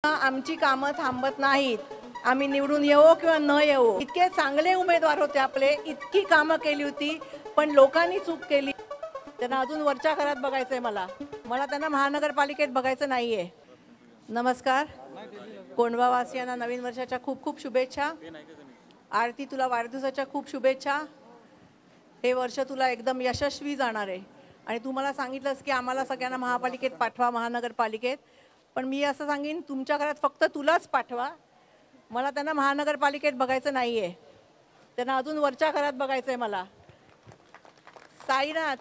आमची कामं थांबत नाहीत. आम्ही निवडून येवो किंवा न येवो, इतके चांगले उमेदवार होते आपले, इतकी कामं केली होती, पण लोकांनी चूक केली. त्यांना अजून वरच्या घरात बघायचंय. मला त्यांना महानगरपालिकेत बघायचं नाहीये. नमस्कार. कोंढवावासियांना नवीन वर्षाच्या खूप खूप शुभेच्छा. आरती, तुला वाढदिवसाच्या खूप शुभेच्छा. हे वर्ष तुला एकदम यशस्वी जाणार आहे आणि तू मला सांगितलंस की आम्हाला सगळ्यांना महापालिकेत पाठवा, महानगरपालिकेत. पण मी असं सांगेन, तुमच्या घरात फक्त तुलाच पाठवा. मला त्यांना महानगरपालिकेत बघायचं नाहीये. त्यांना अजून वरच्या घरात बघायचंय. मला साईनाथ,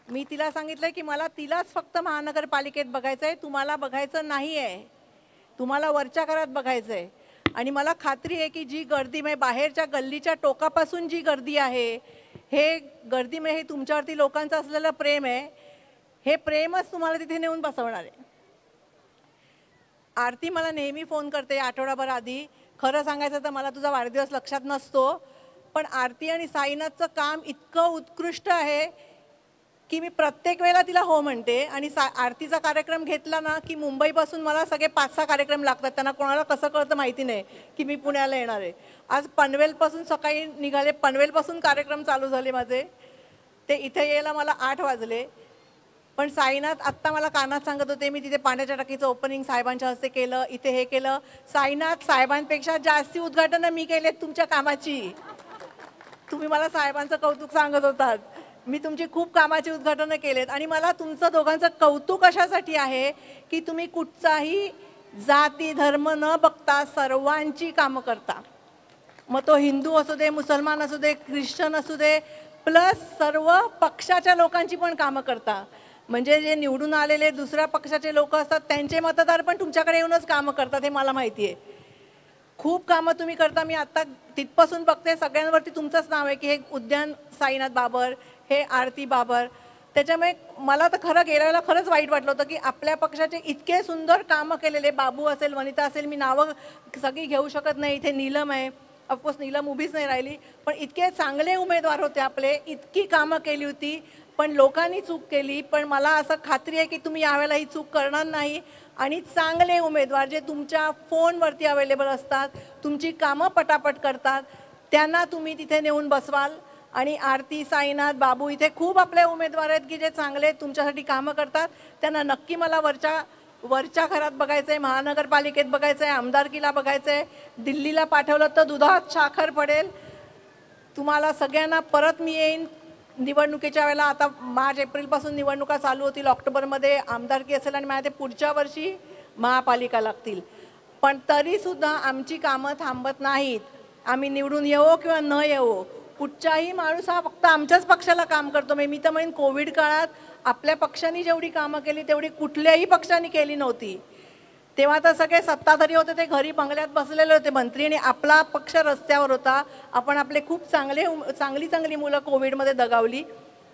मी तिला सांगितलंय की मला तिलाच फक्त महानगरपालिकेत बघायचंय, तुम्हाला बघायचं नाहीये. तुम्हाला वरच्या घरात बघायचंय. आणि मला खात्री आहे की जी गर्दी म्हणजे बाहेरच्या गल्लीच्या टोकापासून जी गर्दी आहे, हे गर्दी म्हणजे हे तुमच्यावरती लोकांचं असलेलं प्रेम आहे. हे प्रेमच तुम्हाला तिथे नेऊन बसवणार आहे. आरती मला नेहमी फोन करते आठवडाभर आधी. खरं सांगायचं तर मला तुझा वाढदिवस लक्षात नसतो, पण आरती आणि साईनाथचं काम इतकं उत्कृष्ट आहे की मी प्रत्येक वेळेला तिला हो म्हणते. आणि आरतीचा कार्यक्रम घेतला ना की मुंबईपासून मला सगळे 5-6 कार्यक्रम लागतात. त्यांना कोणाला कसं कळतं माहिती नाही की मी पुण्याला येणार आहे. आज पनवेलपासून सकाळी निघाले, पनवेलपासून कार्यक्रम चालू झाले माझे. ते इथे यायला मला 8 वाजले. पण साईनाथ आत्ता मला कानात सांगत होते, मी तिथे पाण्याच्या टाकीचं ओपनिंग साहेबांच्या हस्ते केलं, इथे हे केलं. साईनाथ, साहेबांपेक्षा जास्ती उद्घाटनं मी केलेत तुमच्या कामाची. तुम्ही मला साहेबांचं कौतुक सांगत होतात. मी तुमची खूप कामाची उद्घाटनं केलेत. आणि मला तुमचं दोघांचं कौतुक अशासाठी आहे की तुम्ही कुठचाही जाती धर्म न बघता सर्वांची कामं करता. मग तो हिंदू असू दे, मुसलमान असू दे, ख्रिश्चन असू दे, प्लस सर्व पक्षाच्या लोकांची पण कामं करता. म्हणजे जे निवडून आलेले दुसऱ्या पक्षाचे लोक असतात त्यांचे मतदार पण तुमच्याकडे येऊनच कामं करतात, हे मला माहिती आहे. खूप कामं तुम्ही करता. मी आत्ता तिथपासून बघते सगळ्यांवरती तुमचंच नाव आहे की हे उद्यान साईनाथ बाबर, हे आरती बाबर. त्याच्यामुळे मला तर खरं गेल्याला खरंच वाईट वाटलं होतं की आपल्या पक्षाचे इतके सुंदर कामं केलेले, बाबू असेल, वनिता असेल, मी नावं सगळी घेऊ शकत नाही. इथे नीलम आहे, ऑफकोर्स नीलम उभीच नाही राहिली, पण इतके चांगले उमेदवार होते आपले, इतकी कामं केली होती, पण लोकांनी चूक केली. पण मला असं खात्री आहे की तुम्ही यावेळेला ही चूक करणार नाही. आणि चांगले उमेदवार जे तुमच्या फोनवरती अवेलेबल असतात, तुमची कामं पटापट करतात, त्यांना तुम्ही तिथे नेऊन बसवाल. आणि आरती, साईनाथ, बाबू, इथे खूप आपले उमेदवार आहेत की जे चांगले तुमच्यासाठी कामं करतात. त्यांना नक्की मला वरच्या घरात बघायचं आहे, महानगरपालिकेत बघायचं आहे, आमदारकीला बघायचं आहे. दिल्लीला पाठवलं तर दुधात साखर पडेल. तुम्हाला सगळ्यांना परत मी येईन निवडणुकीच्या वेळेला. आता मार्च एप्रिलपासून निवडणुका चालू होतील, ऑक्टोबरमध्ये आमदारकी असेल आणि मला ते पुढच्या वर्षी महापालिका लागतील. पण तरीसुद्धा आमची कामं थांबत नाहीत. आम्ही निवडून येवो किंवा न येवो, कुठचाही माणूस हा फक्त आमच्याच पक्षाला काम करतो. मी तर म्हणेन कोविड काळात आपल्या पक्षाने जेवढी कामं केली तेवढी कुठल्याही पक्षाने केली नव्हती. तेव्हा तर सगळे सत्ताधारी होते, ते घरी बंगल्यात बसलेले होते मंत्री, आणि आपला पक्ष रस्त्यावर होता. आपण आपले खूप चांगली मुलं कोविडमध्ये दगावली.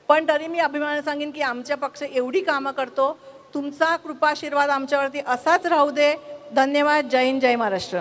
पण तरी मी अभिमानाने सांगेन की आमच्या पक्ष एवढी कामं करतो. तुमचा कृपाशीर्वाद आमच्यावरती असाच राहू दे. धन्यवाद. जय हिंद, जय महाराष्ट्र.